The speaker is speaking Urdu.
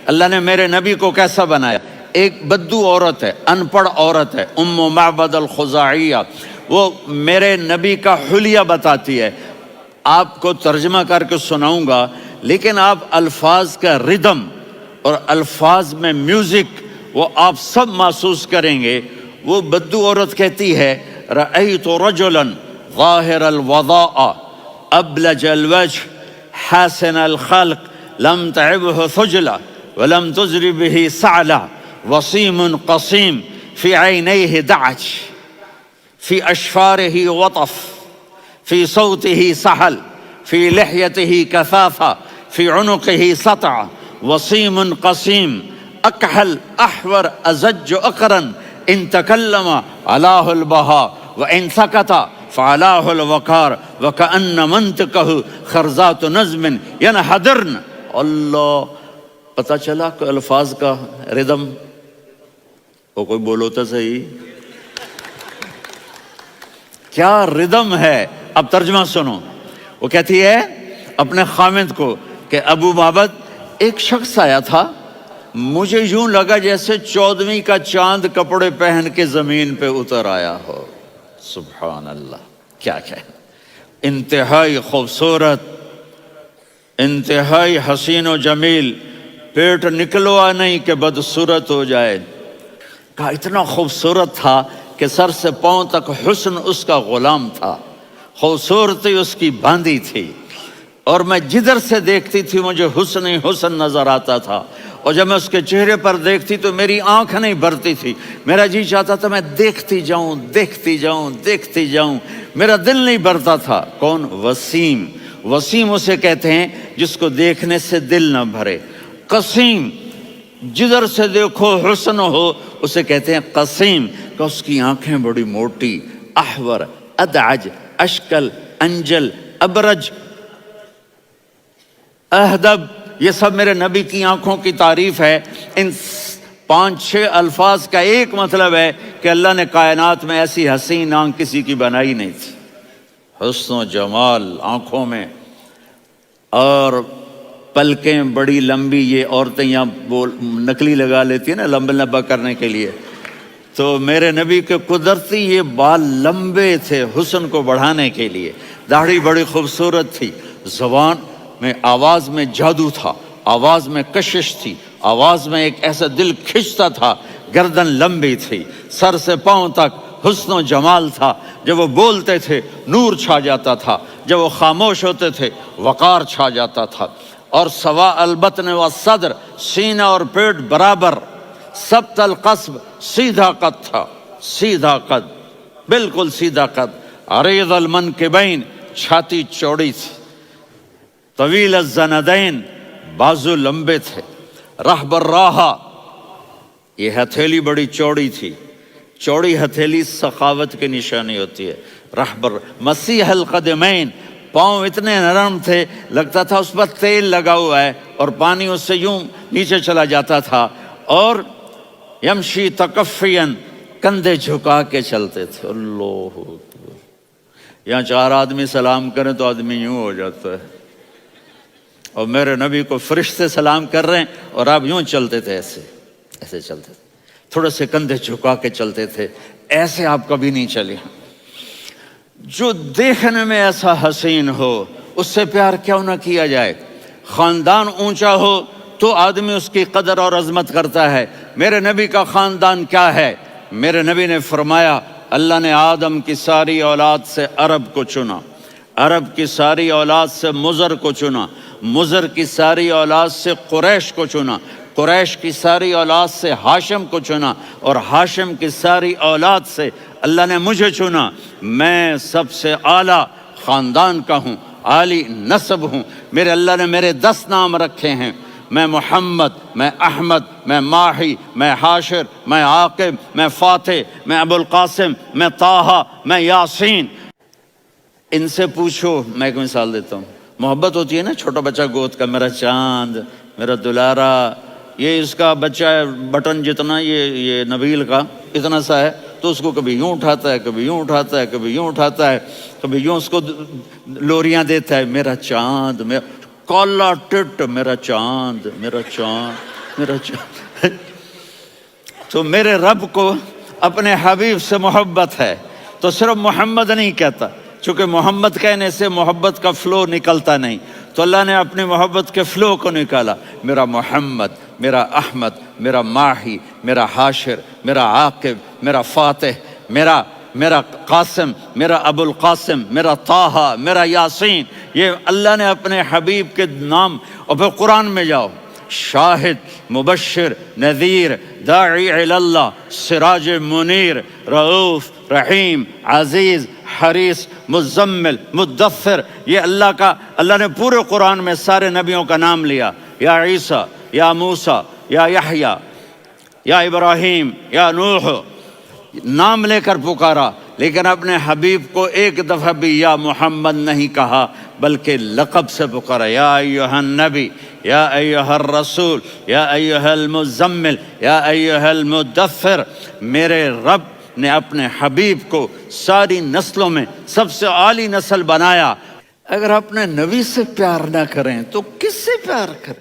اللہ نے میرے نبی کو کیسا بنایا؟ ایک بدو عورت ہے، ان پڑھ عورت ہے، ام معبد الخزاعیہ، وہ میرے نبی کا حلیہ بتاتی ہے. آپ کو ترجمہ کر کے سناؤں گا، لیکن آپ الفاظ کا ردم اور الفاظ میں میوزک وہ آپ سب محسوس کریں گے. وہ بدو عورت کہتی ہے رأیت رجلا ظاہر الوضاء ابلج الوجه حاسن الخلق لم تعبه ثجلة ولم تزر به سعلة وصيم قصيم في عينيه دعج في أشفاره وطف في صوته سحل في لحيته كثافة في عنقه سطع وصيم قصيم أكحل أحور أزج أقرن إن تكلم علاه البهاء وإن سكت فعلاه الوقار وكأن منطقه خرزات نظم ينحدرن. اللہ، پتہ چلا کہ الفاظ کا ردم. وہ کوئی بولو تو صحیح، کیا ردم ہے. اب ترجمہ سنو. وہ کہتی ہے اپنے خامد کو کہ ابو معبد، ایک شخص آیا تھا، مجھے یوں لگا جیسے 14ویں کا چاند کپڑے پہن کے زمین پہ اتر آیا ہو. سبحان اللہ، کیا انتہائی خوبصورت، انتہائی حسین و جمیل، پیٹ نکلوا نہیں کہ بدصورت ہو جائے. کہا اتنا خوبصورت تھا کہ سر سے پاؤں تک حسن اس کا غلام تھا، خوبصورتی اس کی باندھی تھی، اور میں جدھر سے دیکھتی تھی مجھے حسن ہی حسن نظر آتا تھا، اور جب میں اس کے چہرے پر دیکھتی تو میری آنکھ نہیں بھرتی تھی، میرا جی چاہتا تھا میں دیکھتی جاؤں دیکھتی جاؤں دیکھتی جاؤں، میرا دل نہیں بھرتا تھا. کون؟ وسیم. وسیم اسے کہتے ہیں جس کو دیکھنے سے دل نہ بھرے. قسیم، جدھر سے دیکھو حسن ہو، اسے کہتے ہیں قسیم، کہ اس کی آنکھیں بڑی موٹی. احور، ادعج، اشکل، انجل، ابرج، اہدب، یہ سب میرے نبی کی آنکھوں کی تعریف ہے. ان 5-6 الفاظ کا ایک مطلب ہے کہ اللہ نے کائنات میں ایسی حسین آنکھ کسی کی بنائی نہیں تھی. حسن و جمال آنکھوں میں، اور پلکیں بڑی لمبی. یہ عورتیں یہاں نکلی لگا لیتی ہیں نا لمبا کرنے کے لیے، تو میرے نبی کے قدرتی یہ بال لمبے تھے حسن کو بڑھانے کے لیے. داڑھی بڑی خوبصورت تھی. زبان میں، آواز میں جادو تھا، آواز میں کشش تھی، آواز میں ایک ایسا دل کھنچتا تھا. گردن لمبی تھی، سر سے پاؤں تک حسن و جمال تھا. جب وہ بولتے تھے نور چھا جاتا تھا، جب وہ خاموش ہوتے تھے وقار چھا جاتا تھا. اور سوا البطن والصدر، سینہ اور پیٹ برابر. سبط القصب، سیدھا قد تھا، سیدھا قد، بالکل سیدھا قد. عریض المنکبین، چھاتی چوڑی تھی. طویل الزندین، بازو لمبے تھے. رحب الراحہ، یہ ہتھیلی بڑی چوڑی تھی. چوڑی ہتھیلی سخاوت کی نشانی ہوتی ہے. رحبر. مسیح القدمین، پاؤں اتنے نرم تھے لگتا تھا اس پر تیل لگا ہوا ہے، اور پانی اس سے یوں نیچے چلا جاتا تھا. اور یمشی تکفین، کندھے جھکا کے چلتے تھے. اللہ اکبر. یہاں 4 آدمی سلام کریں تو آدمی یوں ہو جاتا ہے، اور میرے نبی کو فرشتے سلام کر رہے ہیں اور آپ یوں چلتے تھے، ایسے ایسے چلتے تھے، تھوڑے سے کندھے جھکا کے چلتے تھے. ایسے آپ کبھی نہیں چلے. جو دیکھنے میں ایسا حسین ہو اس سے پیار کیوں نہ کیا جائے. خاندان اونچا ہو تو آدمی اس کی قدر اور عظمت کرتا ہے. میرے نبی کا خاندان کیا ہے؟ میرے نبی نے فرمایا اللہ نے آدم کی ساری اولاد سے عرب کو چنا، عرب کی ساری اولاد سے مضر کو چنا، مضر کی ساری اولاد سے قریش کو چنا، قریش کی ساری اولاد سے ہاشم کو چنا، اور ہاشم کی ساری اولاد سے اللہ نے مجھے چنا. میں سب سے اعلیٰ خاندان کا ہوں، عالی نسب ہوں. میرے اللہ نے میرے 10 نام رکھے ہیں. میں محمد، میں احمد، میں ماہی، میں حاشر، میں عاقب، میں فاتح، میں ابو القاسم، میں طٰہٰ، میں یاسین. ان سے پوچھو. میں ایک مثال دیتا ہوں. محبت ہوتی ہے نا، چھوٹا بچہ گود کا، میرا چاند، میرا دلارا. یہ اس کا بچہ ہے بٹن جتنا، یہ نبیل کا اتنا سا ہے، تو اس کو کبھی یوں اٹھاتا ہے، کبھی یوں اٹھاتا ہے، کبھی یوں اٹھاتا ہے، کبھی یوں اس کو لوریاں دیتا ہے. میرا چاند، میرا کالا ٹٹ، میرا چاند، میرا چاند. میرا تو میرے رب کو اپنے حبیب سے محبت ہے تو صرف محمد نہیں کہتا، چونکہ محمد کہنے سے محبت کا فلو نکلتا نہیں، تو اللہ نے اپنی محبت کے فلو کو نکالا، میرا محمد، میرا احمد، میرا ماہی، میرا حاشر، میرا عاقب، میرا فاتح، میرا قاسم، میرا ابو القاسم، میرا طٰہٰ، میرا یاسین، یہ اللہ نے اپنے حبیب کے نام۔ اور پھر قرآن میں جاؤ، شاہد، مبشر، نذیر، داعی الی اللہ، سراج منیر، رؤوف، رحیم، عزیز، حریص، مزمل، مدثر، یہ اللہ نے پورے قرآن میں سارے نبیوں کا نام لیا، یا عیسیٰ، یا موسیٰ، یا یحییٰ، یا ابراہیم، یا نوح، نام لے کر پکارا، لیکن اپنے حبیب کو ایک دفعہ بھی یا محمد نہیں کہا بلکہ لقب سے پکارا، یا ایھا النبی، یا ایھا الرسول، یا ایھا المزمل، یا ایھا المدثر۔ میرے رب نے اپنے حبیب کو ساری نسلوں میں سب سے اعلی نسل بنایا۔ اگر اپنے نبی سے پیار نہ کریں تو کس سے پیار کریں؟